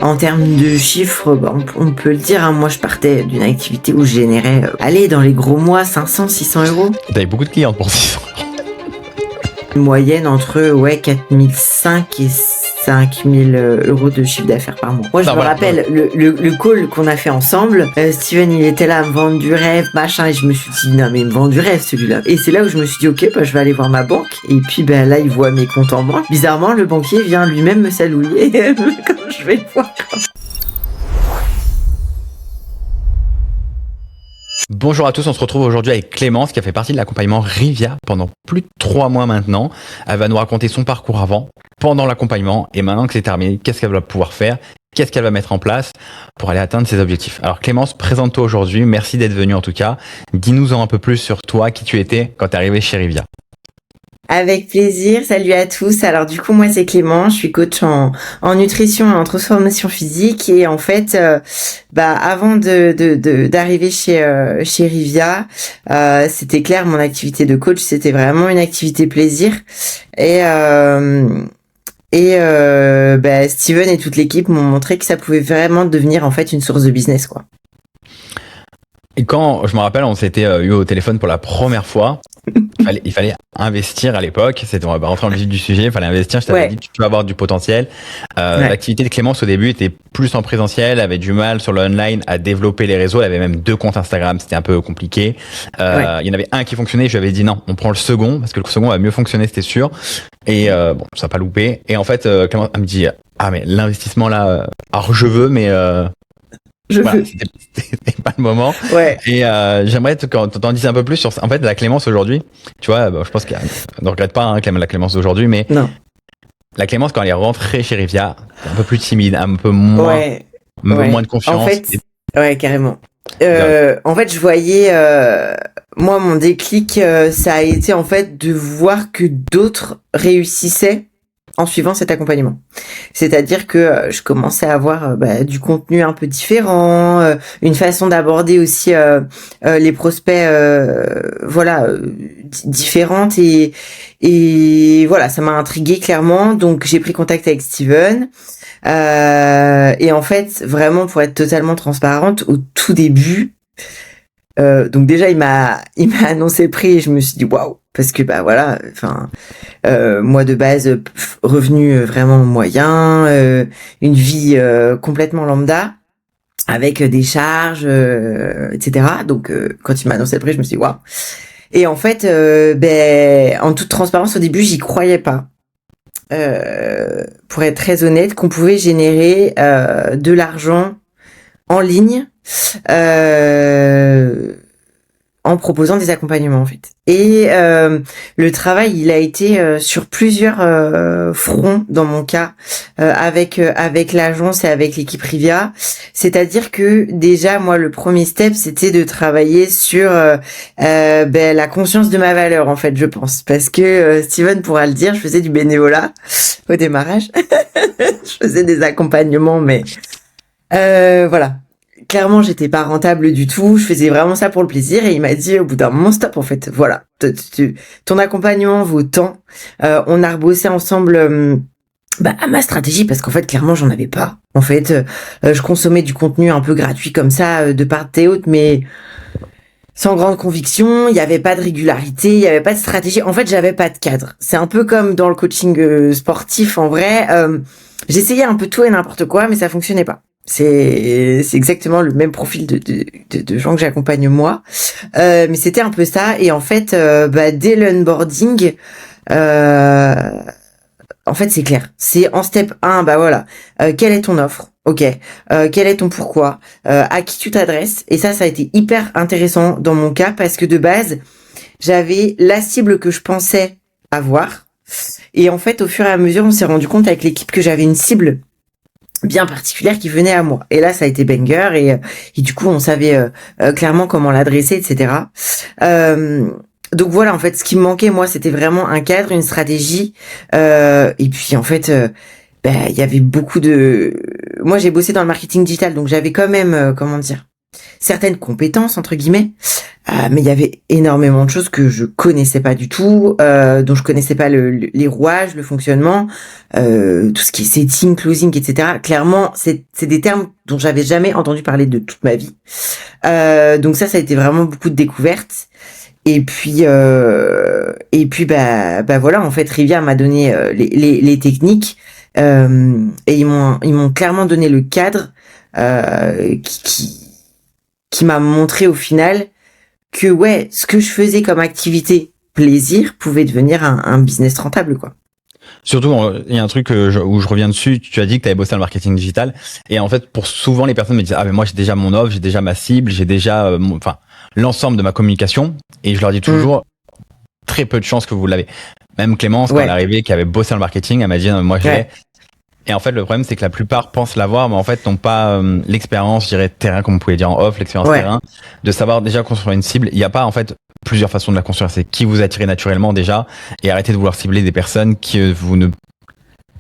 En termes de chiffres, on peut le dire, hein, moi je partais d'une activité où je générais, dans les gros mois, 500, 600 euros. T'avais beaucoup de clients pour 600. Une moyenne entre 4005 et 5000 euros de chiffre d'affaires par mois. Moi je rappelle le call qu'on a fait ensemble, Steven il était là à me vendre du rêve, machin, et je me suis dit non mais il me vend du rêve celui-là. Et c'est là où je me suis dit ok, je vais aller voir ma banque, et puis là il voit mes comptes en banque. Bizarrement le banquier vient lui-même me saluer quand je vais le voir. Bonjour à tous, on se retrouve aujourd'hui avec Clémence qui a fait partie de l'accompagnement Rivia pendant plus de 3 mois maintenant. Elle va nous raconter son parcours avant, pendant l'accompagnement et maintenant que c'est terminé, qu'est-ce qu'elle va pouvoir faire, qu'est-ce qu'elle va mettre en place pour aller atteindre ses objectifs. Alors Clémence, présente-toi aujourd'hui, merci d'être venue en tout cas. Dis-nous un peu plus sur toi, qui tu étais quand tu es arrivée chez Rivia. Avec plaisir, salut à tous. Alors du coup moi c'est Clément, je suis coach en nutrition et en transformation physique, et en fait avant d'arriver chez Rivia, c'était clair, mon activité de coach c'était vraiment une activité plaisir, et Steven et toute l'équipe m'ont montré que ça pouvait vraiment devenir en fait une source de business quoi. Et quand, je me rappelle, on s'était eu au téléphone pour la première fois, il fallait investir à l'époque, on va rentrer dans le vif du sujet, il fallait investir, je t'avais dit tu peux avoir du potentiel. L'activité de Clémence au début était plus en présentiel, elle avait du mal sur le online à développer les réseaux, elle avait même 2 comptes Instagram, c'était un peu compliqué. Il y en avait un qui fonctionnait, je lui avais dit non, on prend le second, parce que le second va mieux fonctionner, c'était sûr. Et ça n'a pas loupé. Et en fait, Clémence, elle me dit, mais l'investissement là, alors je veux, mais... c'était pas le moment. Et j'aimerais que t'en dises un peu plus sur en fait la Clémence aujourd'hui. Tu vois, je pense qu'elle ne regrette pas la Clémence d'aujourd'hui, mais non. La Clémence quand elle est rentrée chez Rivia, un peu plus timide, un peu moins, moins de confiance. En fait, carrément. En fait, je voyais, moi mon déclic, ça a été en fait de voir que d'autres réussissaient en suivant cet accompagnement. C'est-à-dire que je commençais à avoir du contenu un peu différent, une façon d'aborder aussi les prospects différentes, et voilà, ça m'a intriguée clairement, donc j'ai pris contact avec Steven. Et en fait, vraiment pour être totalement transparente, au tout début, donc déjà il m'a annoncé le prix et je me suis dit waouh, parce que moi de base revenu vraiment moyen, une vie complètement lambda avec des charges, etc. Donc quand il m'a annoncé le prix, je me suis dit waouh. Et en fait, en toute transparence, au début, j'y croyais pas. Pour être très honnête, qu'on pouvait générer de l'argent en ligne en proposant des accompagnements en fait. Et le travail, il a été sur plusieurs fronts dans mon cas, avec l'agence et avec l'équipe Rivia. C'est-à-dire que déjà moi le premier step c'était de travailler sur la conscience de ma valeur en fait, je pense, parce que Steven pourra le dire, je faisais du bénévolat au démarrage. Je faisais des accompagnements, mais voilà. Clairement, j'étais pas rentable du tout. Je faisais vraiment ça pour le plaisir. Et il m'a dit au bout d'un moment, stop, en fait. Voilà. Ton accompagnement vaut tant. On a rebossé ensemble à ma stratégie, parce qu'en fait, clairement, j'en avais pas. En fait, je consommais du contenu un peu gratuit comme ça, de part et autre, mais sans grande conviction. Il y avait pas de régularité, il y avait pas de stratégie. En fait, j'avais pas de cadre. C'est un peu comme dans le coaching sportif, en vrai. J'essayais un peu tout et n'importe quoi, mais ça fonctionnait pas. C'est exactement le même profil de gens que j'accompagne moi, mais c'était un peu ça. Et en fait, dès l'onboarding, en fait c'est clair, c'est en step 1, quelle est ton offre, quel est ton pourquoi, à qui tu t'adresses. Et ça a été hyper intéressant dans mon cas, parce que de base j'avais la cible que je pensais avoir, et en fait au fur et à mesure on s'est rendu compte avec l'équipe que j'avais une cible bien particulière qui venait à moi. Et là, ça a été banger, et du coup, on savait clairement comment l'adresser, etc. Donc voilà, en fait, ce qui me manquait, moi, c'était vraiment un cadre, une stratégie. Et puis, en fait, il y avait beaucoup de... Moi, j'ai bossé dans le marketing digital, donc j'avais quand même, certaines compétences, entre guillemets. Mais il y avait énormément de choses que je connaissais pas du tout, dont je connaissais pas les rouages, le fonctionnement, tout ce qui est setting, closing, etc. Clairement, c'est des termes dont j'avais jamais entendu parler de toute ma vie. Donc ça a été vraiment beaucoup de découvertes. Et puis bah voilà, en fait, Rivière m'a donné les techniques, et ils m'ont clairement donné le cadre, qui m'a montré au final que ouais, ce que je faisais comme activité plaisir pouvait devenir un business rentable, quoi. Surtout, il y a un truc où je reviens dessus. Tu as dit que tu avais bossé dans le marketing digital. Et en fait, pour souvent, les personnes me disent, ah, mais moi, j'ai déjà mon offre, j'ai déjà ma cible, j'ai déjà, enfin, l'ensemble de ma communication. Et je leur dis toujours, très peu de chances que vous l'avez. Même Clémence, quand elle est arrivée, qui avait bossé dans le marketing, elle m'a dit, moi, j'ai. Et en fait, le problème, c'est que la plupart pensent l'avoir, mais en fait, n'ont pas l'expérience, je dirais, terrain, comme vous pouvez dire en off, l'expérience terrain, de savoir déjà construire une cible. Il n'y a pas, en fait, plusieurs façons de la construire. C'est qui vous attirez naturellement déjà, et arrêtez de vouloir cibler des personnes que vous ne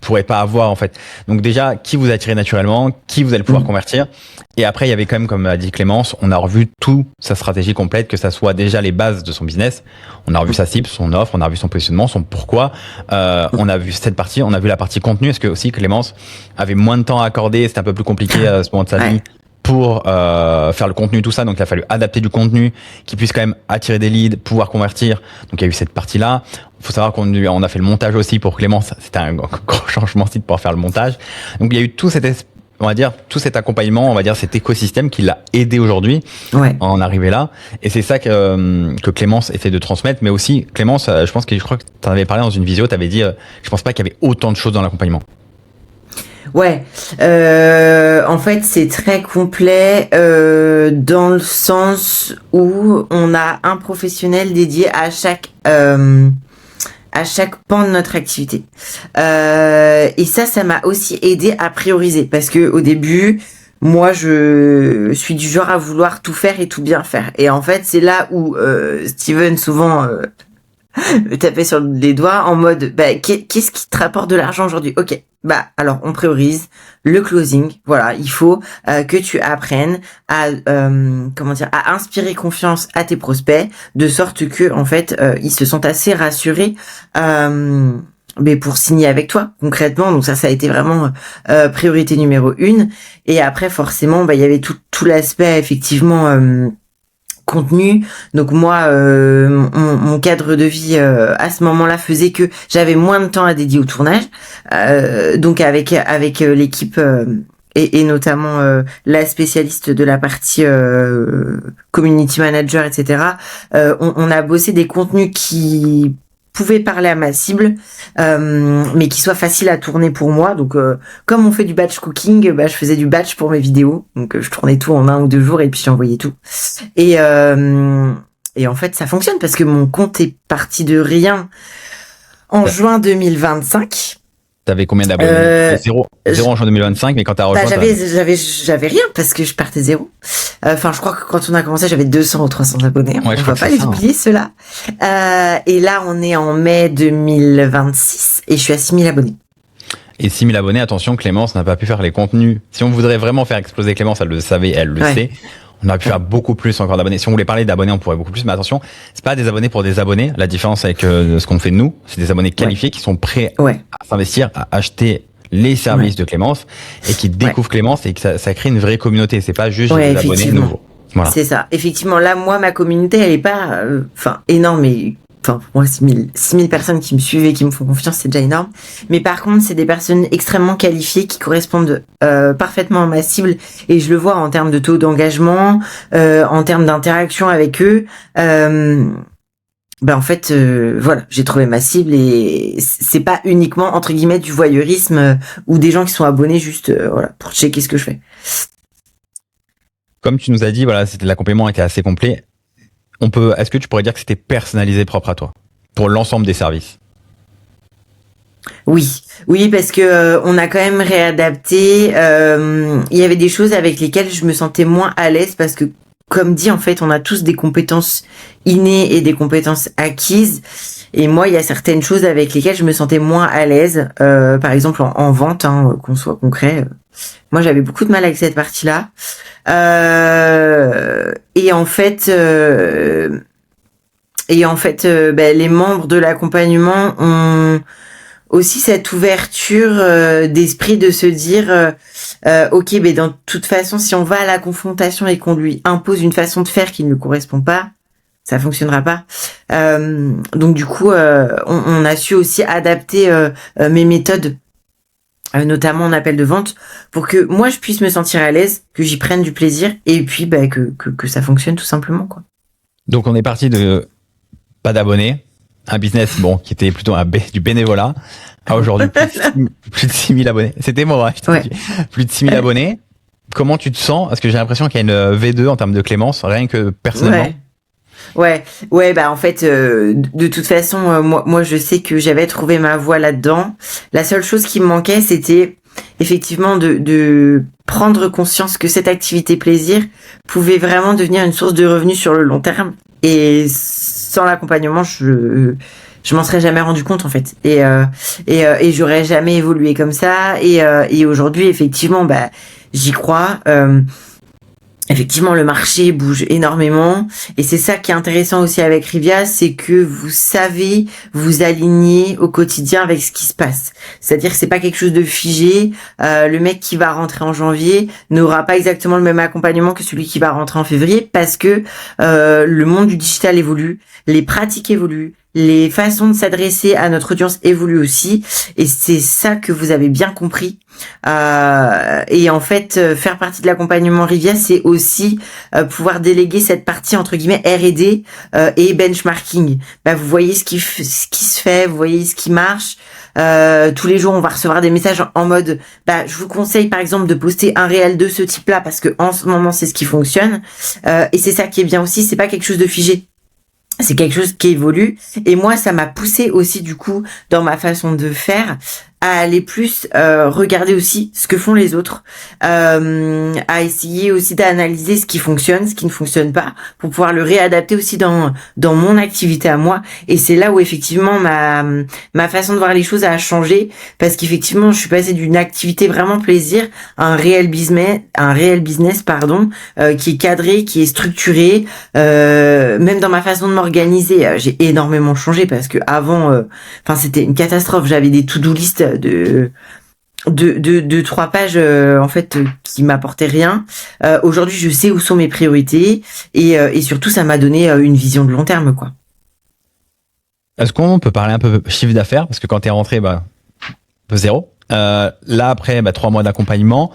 pourrez pas avoir, en fait. Donc déjà, qui vous attirez naturellement, qui vous allez pouvoir convertir. Et après, il y avait quand même, comme a dit Clémence, on a revu toute sa stratégie complète, que ça soit déjà les bases de son business. On a revu sa cible, son offre, on a revu son positionnement, son pourquoi. On a vu cette partie, on a vu la partie contenu. Est-ce que aussi Clémence avait moins de temps à accorder, c'était un peu plus compliqué à ce moment de sa vie pour faire le contenu, tout ça. Donc il a fallu adapter du contenu qui puisse quand même attirer des leads, pouvoir convertir. Donc il y a eu cette partie-là. Il faut savoir qu'on a fait le montage aussi pour Clémence. C'était un gros changement aussi de pouvoir faire le montage. Donc il y a eu tout tout cet accompagnement, on va dire cet écosystème qui l'a aidé aujourd'hui à en arriver là. Et c'est ça que Clémence essaie de transmettre. Mais aussi, Clémence, je crois que tu en avais parlé dans une vidéo, tu avais dit, je pense pas qu'il y avait autant de choses dans l'accompagnement. Ouais, en fait c'est très complet, dans le sens où on a un professionnel dédié à chaque pan de notre activité. Et ça m'a aussi aidé à prioriser, parce que au début, moi je suis du genre à vouloir tout faire et tout bien faire. Et en fait c'est là où Steven souvent me tapait sur les doigts en mode qu'est-ce qui te rapporte de l'argent aujourd'hui? Ok, alors on priorise le closing. Voilà, il faut que tu apprennes à à inspirer confiance à tes prospects, de sorte que en fait ils se sentent assez rassurés mais pour signer avec toi concrètement. Donc ça a été vraiment priorité numéro 1. Et après forcément il y avait tout l'aspect effectivement contenu. Donc moi mon cadre de vie à ce moment-là faisait que j'avais moins de temps à dédier au tournage, donc avec l'équipe et notamment la spécialiste de la partie community manager, etc. On a bossé des contenus qui pouvaient parler à ma cible, mais qui soient faciles à tourner pour moi. Donc comme on fait du batch cooking, je faisais du batch pour mes vidéos. Donc je tournais tout en 1 ou 2 jours et puis j'envoyais tout. Et en fait ça fonctionne, parce que mon compte est parti de rien en juin 2025. T'avais combien d'abonnés? Zéro en juin 2025, mais quand t'as rejoint... J'avais rien, parce que je partais zéro. Enfin, je crois que quand on a commencé, j'avais 200 ou 300 abonnés. On va pas les oublier, ceux-là. Et là, on est en mai 2026 et je suis à 6000 abonnés. Et 6000 abonnés, attention, Clémence n'a pas pu faire les contenus. Si on voudrait vraiment faire exploser Clémence, elle le savait, elle le sait. On aurait pu faire beaucoup plus encore d'abonnés. Si on voulait parler d'abonnés, on pourrait beaucoup plus. Mais attention, c'est pas des abonnés pour des abonnés. La différence avec ce qu'on fait nous, c'est des abonnés qualifiés qui sont prêts à s'investir, à acheter les services de Clémence et qui découvrent Clémence, et que ça crée une vraie communauté. C'est pas juste des abonnés nouveaux. Voilà. C'est ça. Effectivement, là, moi, ma communauté, elle est pas, énorme, mais pour moi, 6000 personnes qui me suivent et qui me font confiance, c'est déjà énorme. Mais par contre, c'est des personnes extrêmement qualifiées qui correspondent parfaitement à ma cible, et je le vois en termes de taux d'engagement, en termes d'interaction avec eux. En fait, voilà, j'ai trouvé ma cible, et c'est pas uniquement entre guillemets du voyeurisme ou des gens qui sont abonnés juste pour checker ce que je fais. Comme tu nous as dit, voilà, l'accompagnement était assez complet. Est-ce que tu pourrais dire que c'était personnalisé, propre à toi, pour l'ensemble des services? Oui, parce que on a quand même réadapté. Il y avait des choses avec lesquelles je me sentais moins à l'aise, parce que, comme dit, en fait, on a tous des compétences innées et des compétences acquises. Et moi, il y a certaines choses avec lesquelles je me sentais moins à l'aise. Par exemple, en vente, qu'on soit concret. Moi, j'avais beaucoup de mal avec cette partie-là. Et en fait, les membres de l'accompagnement ont aussi cette ouverture d'esprit de se dire ok, mais dans toute façon, si on va à la confrontation et qu'on lui impose une façon de faire qui ne lui correspond pas, ça fonctionnera pas. Donc du coup, on a su aussi adapter mes méthodes, notamment en appel de vente, pour que moi je puisse me sentir à l'aise, que j'y prenne du plaisir, et puis que ça fonctionne tout simplement, quoi. Donc on est parti de pas d'abonnés, un business qui était plutôt du bénévolat, à aujourd'hui plus de 6 000 abonnés. C'était moi, je te dis. Plus de 6 000 abonnés. Comment tu te sens? Parce que j'ai l'impression qu'il y a une V2 en termes de clémence, rien que personnellement. Ouais, en fait, de toute façon, moi, je sais que j'avais trouvé ma voie là-dedans. La seule chose qui me manquait, c'était effectivement de prendre conscience que cette activité plaisir pouvait vraiment devenir une source de revenus sur le long terme. Et sans l'accompagnement, je m'en serais jamais rendu compte, en fait. Et j'aurais jamais évolué comme ça. Et aujourd'hui, effectivement, j'y crois. Effectivement, le marché bouge énormément et c'est ça qui est intéressant aussi avec Rivia, c'est que vous savez vous aligner au quotidien avec ce qui se passe. C'est-à-dire que c'est pas quelque chose de figé. Le mec qui va rentrer en janvier n'aura pas exactement le même accompagnement que celui qui va rentrer en février parce que le monde du digital évolue, les pratiques évoluent, les façons de s'adresser à notre audience évoluent aussi et c'est ça que vous avez bien compris. Et en fait, faire partie de l'accompagnement Rivia, c'est aussi pouvoir déléguer cette partie entre guillemets R&D et benchmarking. Vous voyez ce qui se fait, vous voyez ce qui marche. Tous les jours, on va recevoir des messages en mode je vous conseille par exemple de poster un réel de ce type-là parce que en ce moment c'est ce qui fonctionne. Et c'est ça qui est bien aussi, c'est pas quelque chose de figé. C'est quelque chose qui évolue et moi ça m'a poussé aussi du coup dans ma façon de faire à aller plus regarder aussi ce que font les autres, à essayer aussi d'analyser ce qui fonctionne, ce qui ne fonctionne pas, pour pouvoir le réadapter aussi dans mon activité à moi. Et c'est là où effectivement ma façon de voir les choses a changé, parce qu'effectivement je suis passée d'une activité vraiment plaisir à un réel business, qui est cadré, qui est structuré. Même dans ma façon de m'organiser, j'ai énormément changé parce que avant, c'était une catastrophe. J'avais des to-do list de 3 pages en fait qui m'apportaient rien. Aujourd'hui, je sais où sont mes priorités et surtout ça m'a donné une vision de long terme, quoi. Est-ce qu'on peut parler un peu chiffre d'affaires, parce que quand t'es rentré, peu zéro. Là après 3 mois d'accompagnement,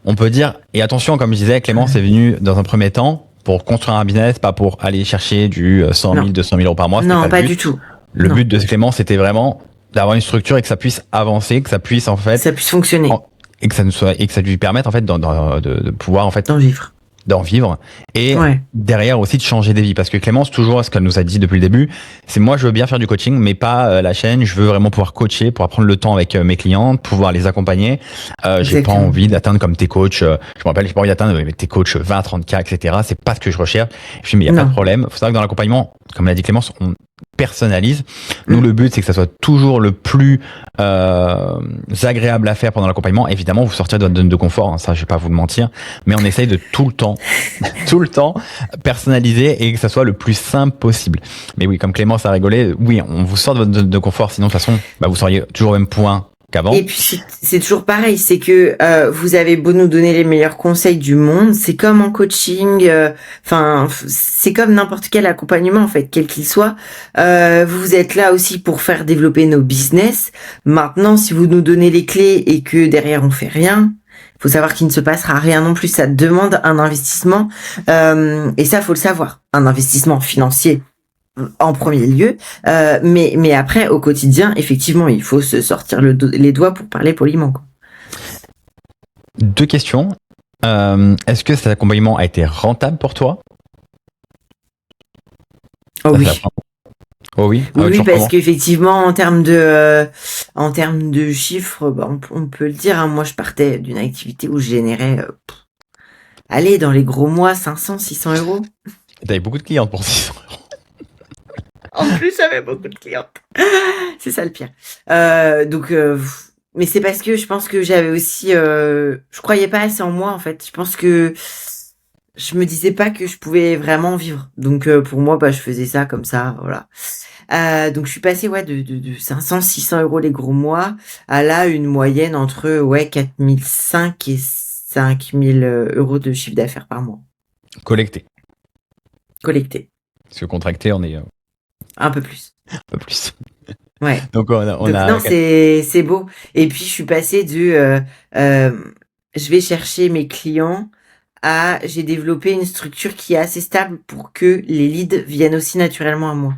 on peut dire, et attention, comme je disais, Clémence est venue dans un premier temps pour construire un business, pas pour aller chercher du 100 000, 200 000 euros par mois. Non, pas du tout. Le but de Clémence, c'était vraiment d'avoir une structure et que ça puisse avancer, que ça puisse en fait, ça puisse fonctionner, et que ça lui permette en fait de pouvoir en fait d'en vivre et derrière aussi de changer des vies, parce que Clémence, toujours ce qu'elle nous a dit depuis le début, c'est moi je veux bien faire du coaching mais pas la chaîne, je veux vraiment pouvoir coacher, pouvoir prendre le temps avec mes clientes, pouvoir les accompagner. J'ai pas envie d'atteindre comme tes coachs, je me rappelle, j'ai pas envie d'atteindre tes coachs 20, 30K, etc. C'est pas ce que je recherche. Je dis mais il y a pas de problème, faut savoir que dans l'accompagnement, comme l'a dit Clémence, on personnalise. Nous, le but, c'est que ça soit toujours le plus agréable à faire pendant l'accompagnement. Évidemment, vous sortir de votre zone de confort, hein, ça, je vais pas vous le mentir, mais on essaye de tout le temps personnaliser et que ça soit le plus simple possible. Mais oui, comme Clémence a rigolé, oui, on vous sort de votre zone de confort, sinon de toute façon, vous seriez toujours au même point qu'avant. Et puis c'est toujours pareil, c'est que vous avez beau nous donner les meilleurs conseils du monde, c'est comme en coaching, c'est comme n'importe quel accompagnement en fait, quel qu'il soit. Vous êtes là aussi pour faire développer nos business. Maintenant, si vous nous donnez les clés et que derrière on fait rien, faut savoir qu'il ne se passera rien non plus. Ça demande un investissement et ça faut le savoir, un investissement financier en premier lieu, mais après au quotidien, effectivement, il faut se sortir les doigts pour parler poliment, quoi. 2 questions. Est-ce que cet accompagnement a été rentable pour toi? Oh oui. Oh oui. Oui, parce qu'effectivement, en termes de chiffres, on peut le dire. Hein, moi, je partais d'une activité où je générais, dans les gros mois, 500, 600 euros. T'avais beaucoup de clientes pour 600 euros. En plus, j'avais beaucoup de clientes. C'est ça le pire. Donc, mais c'est parce que je pense que j'avais aussi, je croyais pas assez en moi en fait. Je pense que je me disais pas que je pouvais vraiment vivre. Donc pour moi, bah je faisais ça comme ça, voilà. Donc je suis passée ouais de 500 600 euros les gros mois à là une moyenne entre ouais 4005 et 5000 euros de chiffre d'affaires par mois Collecté. collecté. Parce que contracté, on est Un peu plus. un peu plus. Ouais. Donc on Donc a non, c'est beau. Et puis je suis passée du je vais chercher mes clients à j'ai développé une structure qui est assez stable pour que les leads viennent aussi naturellement à moi.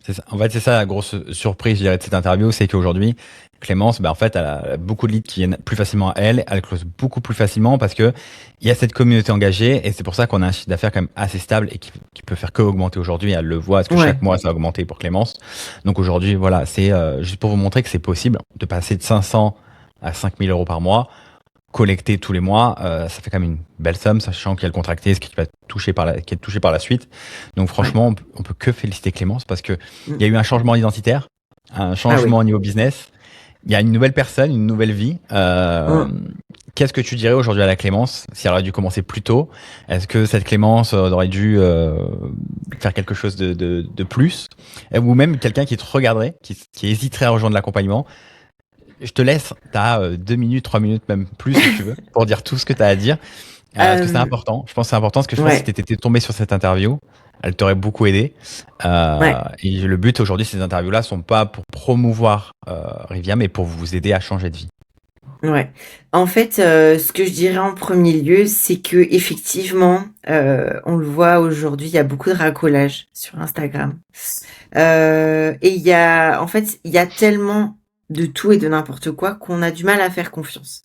C'est ça. En fait, c'est ça la grosse surprise, je dirais, de cette interview, c'est qu'aujourd'hui, Clémence, bah, en fait, elle a beaucoup de leads qui viennent plus facilement à elle, elle close beaucoup plus facilement parce que il y a cette communauté engagée et c'est pour ça qu'on a un chiffre d'affaires quand même assez stable et qui peut faire que augmenter aujourd'hui. Elle le voit, parce que Ouais, chaque mois, ça a augmenté pour Clémence. Donc aujourd'hui, voilà, c'est juste pour vous montrer que c'est possible de passer de 500 à 5000 euros par mois collecté tous les mois, ça fait quand même une belle somme, sachant qu'il y a le contracté, ce qui va qui est touché par la suite. Donc ouais. franchement, on peut que féliciter Clémence parce que il y Mm. a eu un changement identitaire, un Ah changement oui. au niveau business. Il y a une nouvelle personne, une nouvelle vie. Mm. Qu'est-ce que tu dirais aujourd'hui à la Clémence si elle aurait dû commencer plus tôt? Est-ce que cette Clémence aurait dû faire quelque chose de plus? Ou même quelqu'un qui te regarderait, qui hésiterait à rejoindre l'accompagnement? Je te laisse, t'as 2 minutes, 3 minutes, même plus si tu veux, pour dire tout ce que t'as à dire. Parce que c'est Euh, important. Je pense que c'est important parce que je pense que si ouais, t'étais tombé sur cette interview, elle t'aurait beaucoup aidé. ouais, Et le but aujourd'hui, ces interviews-là sont pas pour promouvoir Rivia, mais pour vous aider à changer de vie. ouais. En fait, ce que je dirais en premier lieu, c'est que effectivement, on le voit aujourd'hui, il y a beaucoup de racolage sur Instagram. Et il y a, en fait, il y a tellement de tout et de n'importe quoi qu'on a du mal à faire confiance.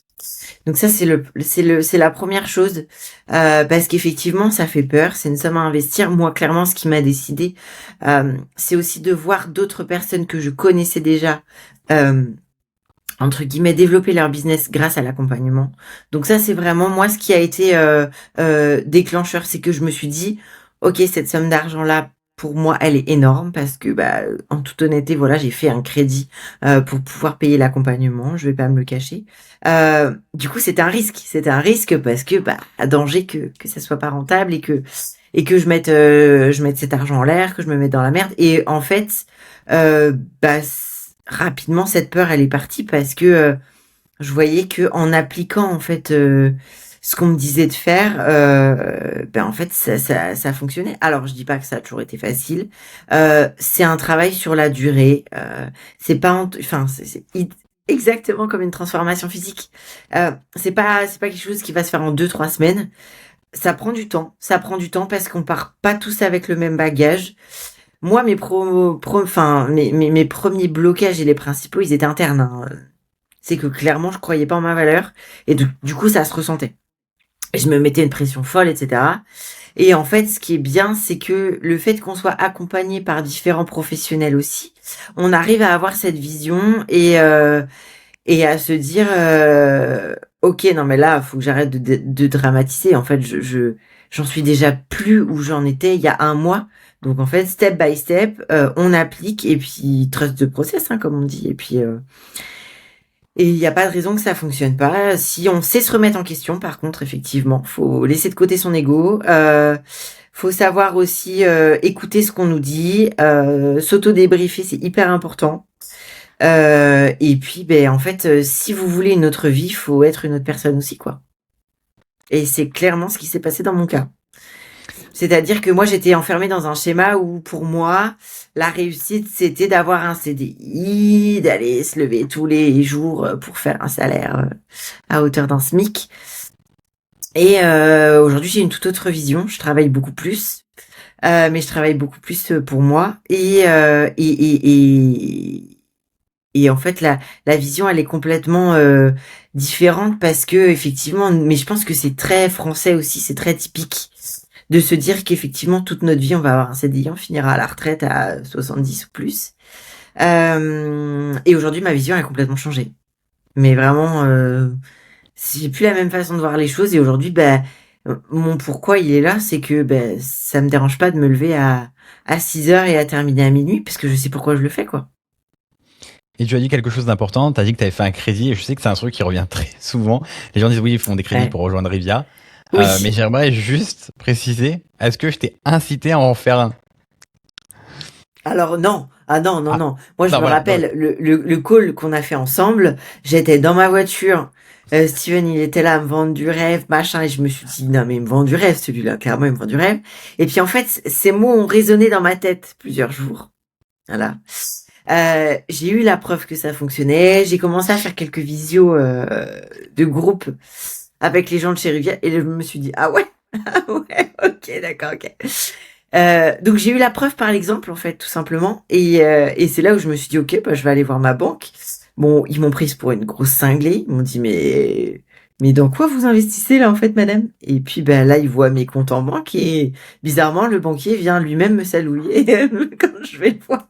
Donc ça, c'est la première chose, parce qu'effectivement, ça fait peur, c'est une somme à investir. Moi, clairement, ce qui m'a décidé, c'est aussi de voir d'autres personnes que je connaissais déjà, euh, entre guillemets, développer leur business grâce à l'accompagnement. Donc ça, c'est vraiment moi ce qui a été déclencheur, c'est que je me suis dit, ok, cette somme d'argent-là, pour moi, elle est énorme parce que, bah, en toute honnêteté, voilà, j'ai fait un crédit pour pouvoir payer l'accompagnement. Je vais pas me le cacher. Du coup, c'était un risque parce que, bah, à danger que ça soit pas rentable et que je mette cet argent en l'air, que je me mette dans la merde. Et en fait, bah rapidement cette peur elle est partie parce que je voyais que en appliquant en fait ce qu'on me disait de faire ben en fait ça fonctionnait. Alors je dis pas que ça a toujours été facile. C'est un travail sur la durée. C'est pas enfin exactement comme une transformation physique. C'est pas quelque chose qui va se faire en 2 3 semaines. Ça prend du temps. Ça prend du temps parce qu'on part pas tous avec le même bagage. Moi, enfin, mes premiers blocages et les principaux, ils étaient internes, hein. C'est que clairement, je croyais pas en ma valeur. Et du coup, ça se ressentait. Et je me mettais une pression folle, etc. Et en fait, ce qui est bien, c'est que le fait qu'on soit accompagné par différents professionnels aussi, on arrive à avoir cette vision et à se dire, ok, non mais là, faut que j'arrête de dramatiser. En fait, j'en suis déjà plus où j'en étais il y a un mois. Donc en fait, step by step, on applique et puis trust the process, hein, comme on dit. Et il n'y a pas de raison que ça fonctionne pas. Si on sait se remettre en question, par contre, effectivement, faut laisser de côté son ego. Faut savoir aussi écouter ce qu'on nous dit, s'auto-débriefer, c'est hyper important. Et puis, ben, en fait, si vous voulez une autre vie, faut être une autre personne aussi, quoi. Et c'est clairement ce qui s'est passé dans mon cas. C'est-à-dire que moi, j'étais enfermée dans un schéma où, pour moi, la réussite, c'était d'avoir un CDI, d'aller se lever tous les jours pour faire un salaire à hauteur d'un SMIC. Et aujourd'hui, j'ai une toute autre vision. Je travaille beaucoup plus, mais je travaille beaucoup plus pour moi. Et en fait, la vision, elle est complètement différente parce que effectivement, mais je pense que c'est très français aussi, c'est très typique de se dire qu'effectivement, toute notre vie, on va avoir un CDI, on finira à la retraite à 70 ou plus. Et aujourd'hui, ma vision a complètement changé. Mais vraiment, j'ai plus la même façon de voir les choses. Et aujourd'hui, ben, mon pourquoi il est là, c'est que ben, ça me dérange pas de me lever à 6 heures et à terminer à minuit, parce que je sais pourquoi je le fais, quoi. Et tu as dit quelque chose d'important, tu as dit que tu avais fait un crédit, et je sais que c'est un truc qui revient très souvent. Les gens disent oui, ils font des crédits Ouais. pour rejoindre Rivia. Mais Oui. j'aimerais juste préciser, est-ce que je t'ai incité à en faire un? Alors non. Ah non, non, Ah, non. Moi, je non, me voilà. Non, rappelle le call qu'on a fait ensemble. J'étais dans ma voiture. Steven, il était là à me vendre du rêve, machin, et je me suis dit, non, mais il me vend du rêve, celui-là. Clairement, il me vend du rêve. Et puis, en fait, ces mots ont résonné dans ma tête plusieurs jours. Voilà. J'ai eu la preuve que ça fonctionnait. J'ai commencé à faire quelques visios de groupe avec les gens de chez Rivière et je me suis dit ah ouais, ah ouais, ok, d'accord, ok. Donc j'ai eu la preuve par l'exemple en fait tout simplement et c'est là où je me suis dit ok, bah je vais aller voir ma banque. Bon, ils m'ont prise pour une grosse cinglée. Ils m'ont dit mais dans quoi vous investissez là en fait madame? Et puis ben là ils voient mes comptes en banque et bizarrement le banquier vient lui-même me salouer quand je vais le voir.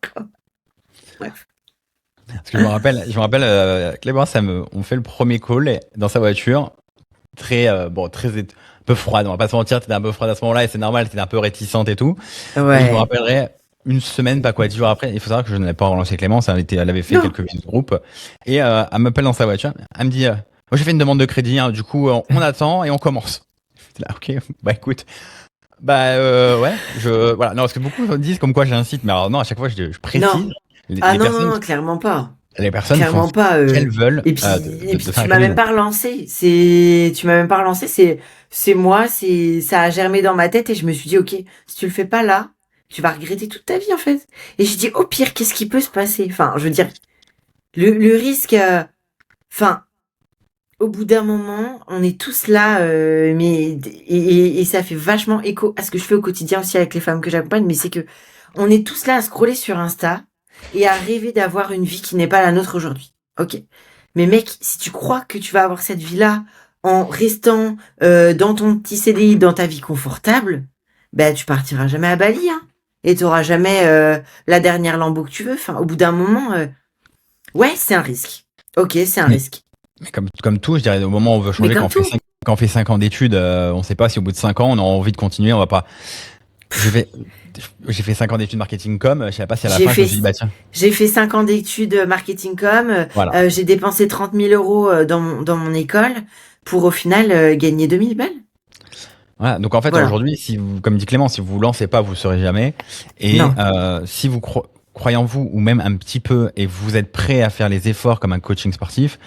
Bref. parce que je me rappelle, Clémence, on fait le premier call dans sa voiture, très, un peu froide, on va pas se mentir, t'étais un peu froide à ce moment-là et c'est normal, t'étais un peu réticente et tout. Et je me Ouais. rappellerai, une semaine, pas quoi, 10 jours après, il faut savoir que je n'avais pas relancé Clémence, elle avait fait Non. quelques visites de groupe, et elle m'appelle dans sa voiture, elle me dit, moi j'ai fait une demande de crédit, hein, du coup on attend et on commence. J'étais là, ok, bah écoute, ouais, voilà, non, parce que beaucoup me disent comme quoi j'incite, mais alors non, à chaque fois je Non. précise, Ah les non, non, personnes, non, clairement pas. les personnes font Clairement ce pas. qu'elles veulent Et de puis faire tu un m'as crédit. même pas relancé. Tu m'as même pas relancé. C'est moi. Ça a germé dans ma tête et je me suis dit, ok, si tu le fais pas là, tu vas regretter toute ta vie en fait. Et j'ai dit, au pire, qu'est-ce qui peut se passer? Enfin, je veux dire, le risque. Enfin, au bout d'un moment, on est tous là, et ça fait vachement écho à ce que je fais au quotidien aussi avec les femmes que j'accompagne, mais c'est que on est tous là à scroller sur Insta et à rêver d'avoir une vie qui n'est pas la nôtre aujourd'hui. Ok. Mais mec, si tu crois que tu vas avoir cette vie-là en restant dans ton petit CDI, dans ta vie confortable, ben tu partiras jamais à Bali, hein. Et t'auras jamais la dernière Lambo que tu veux. Enfin, au bout d'un moment, ouais, c'est un risque. Ok, c'est un Mais, risque. mais comme tout, je dirais, au moment où on veut Mais changer, comme tout. quand on fait 5 ans d'études, on sait pas si au bout de 5 ans, on a envie de continuer, on va pas. J'ai fait, j'ai fait 5 ans d'études marketing com, je savais pas si à la J'ai fin, je me fait, suis dit, bah tiens, j'ai fait 5 ans d'études marketing com. voilà. J'ai dépensé 30 000 euros dans mon école pour au final gagner 2000 balles. Voilà. Donc en fait, Voilà. aujourd'hui, si vous, comme dit Clément, si vous vous lancez pas, vous saurez jamais. Et Non. si vous croyez en vous, ou même un petit peu, et vous êtes prêt à faire les efforts comme un coaching sportif,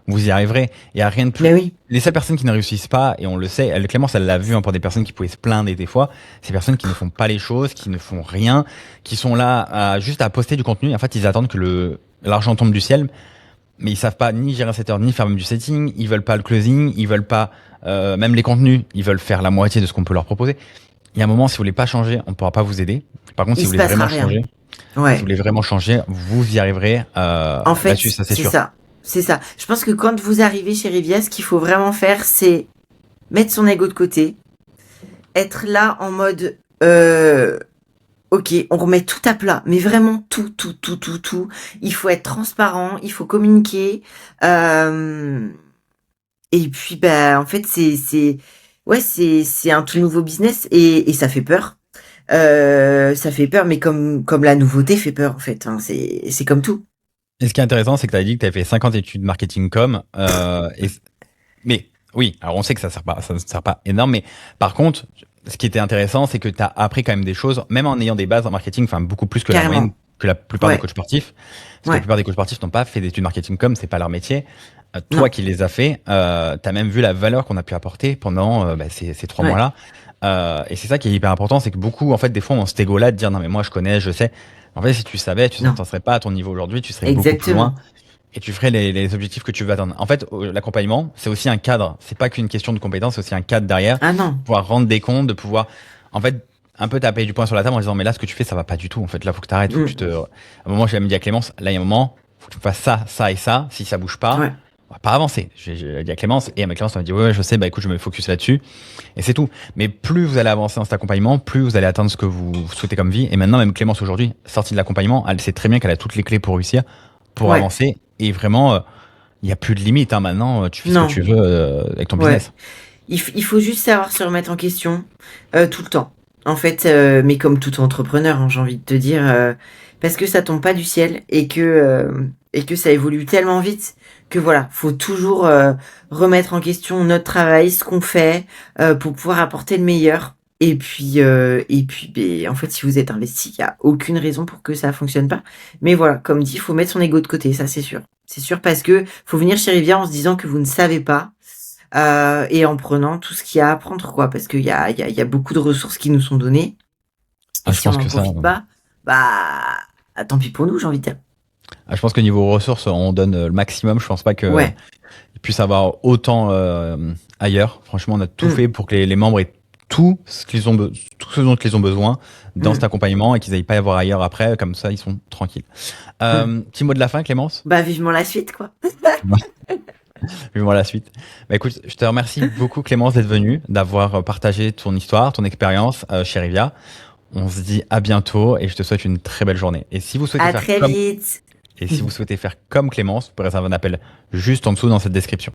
vous y arriverez. Il y a rien de plus. Mais oui. Les seules personnes qui ne réussissent pas, et on le sait, Clémence, elle l'a vu hein, pour des personnes qui pouvaient se plaindre des fois, ces personnes qui ne font pas les choses, qui ne font rien, qui sont là juste à poster du contenu. En fait, ils attendent que l'argent tombe du ciel, mais ils savent pas ni gérer cette heure, ni faire même du setting. Ils veulent pas le closing, ils veulent pas même les contenus. Ils veulent faire la moitié de ce qu'on peut leur proposer. Il y a un moment, si vous voulez pas changer, on pourra pas vous aider. Par contre, si Il vous se voulez passera vraiment rien. changer, si vous Ouais. voulez vraiment changer, vous y arriverez En fait, là-dessus, ça c'est c'est sûr. ça. C'est ça. Je pense que quand vous arrivez chez Rivia, ce qu'il faut vraiment faire, c'est mettre son ego de côté, être là en mode ok, on remet tout à plat, mais vraiment tout, tout, tout, tout, tout. Il faut être transparent, il faut communiquer. Euh, et puis, bah, en fait, ouais, c'est un tout nouveau business et ça fait peur. Ça fait peur, mais comme la nouveauté fait peur, en fait. Hein, c'est comme tout. Et ce qui est intéressant, c'est que tu as dit que tu avais fait 50 études marketing com. Mais oui, alors on sait que ça ne sert pas énorme, mais par contre, ce qui était intéressant, c'est que tu as appris quand même des choses, même en ayant des bases en marketing, enfin beaucoup plus que la moyenne, Carrément. que la plupart des Ouais, coachs sportifs. Parce que la ouais. plupart des coachs sportifs n'ont pas fait d'études marketing com, c'est pas leur métier. Toi Non. qui les as fait, tu as même vu la valeur qu'on a pu apporter pendant ces 3 Ouais. mois-là. Et c'est ça qui est hyper important, c'est que beaucoup, en fait, des fois, on se là de dire non, mais moi je connais, je sais. En fait, si tu savais, tu Non. n'en serais pas à ton niveau aujourd'hui, tu serais beaucoup plus loin Exactement. et tu ferais les objectifs que tu veux atteindre. En fait, l'accompagnement, c'est aussi un cadre. C'est pas qu'une question de compétence, c'est aussi un cadre derrière. Ah non. Pouvoir rendre des comptes, de pouvoir, en fait, un peu taper du poing sur la table en disant, mais là, ce que tu fais, ça va pas du tout. En fait, là, faut que tu arrêtes, faut que tu te, Mm. à un moment, j'ai même dit à Clémence, là, il y a un moment, faut que tu fasses ça, ça et ça. Si ça bouge pas, Ouais. on va pas avancer. J'ai dit à Clémence, et à ma Clémence, elle m'a dit, ouais, je sais, bah, écoute, je me focus là-dessus. Et c'est tout. Mais plus vous allez avancer dans cet accompagnement, plus vous allez atteindre ce que vous souhaitez comme vie. Et maintenant, même Clémence aujourd'hui, sortie de l'accompagnement, elle sait très bien qu'elle a toutes les clés pour réussir, pour Ouais. avancer. Et vraiment, il y a plus de limite, hein. Maintenant, tu fais ce que tu Non. veux avec ton Ouais. business. Il faut juste savoir se remettre en question tout le temps. En fait, mais comme tout entrepreneur, hein, j'ai envie de te dire, parce que ça tombe pas du ciel et que et que ça évolue tellement vite que voilà, faut toujours remettre en question notre travail, ce qu'on fait, pour pouvoir apporter le meilleur. En fait, si vous êtes investi, il y a aucune raison pour que ça fonctionne pas. Mais voilà, comme dit, il faut mettre son ego de côté, ça c'est sûr. C'est sûr parce que faut venir chez Rivia en se disant que vous ne savez pas et en prenant tout ce qu'il y a à apprendre, quoi, parce qu'il y a beaucoup de ressources qui nous sont données. Et Je si on pense n'en que ça. profite pas, bah, tant pis pour nous, j'ai envie de dire. Je pense que niveau ressources, on donne le maximum. Je pense pas que Ouais. il puisse avoir autant ailleurs. Franchement, on a tout Mm. fait pour que les membres aient tout tout ce dont ils ont besoin dans cet Mm. accompagnement et qu'ils n'aillent pas y avoir ailleurs après. Comme ça, ils sont tranquilles. Mm. Petit mot de la fin, Clémence. Bah, vivement la suite, quoi. Vivons la suite. Bah, écoute, je te remercie beaucoup, Clémence, d'être venue, d'avoir partagé ton histoire, ton expérience chez Rivia. On se dit à bientôt et je te souhaite une très belle journée. Et si vous souhaitez À faire très comme vite. Et si vous souhaitez faire comme Clémence, vous pouvez réserver un appel juste en dessous dans cette description.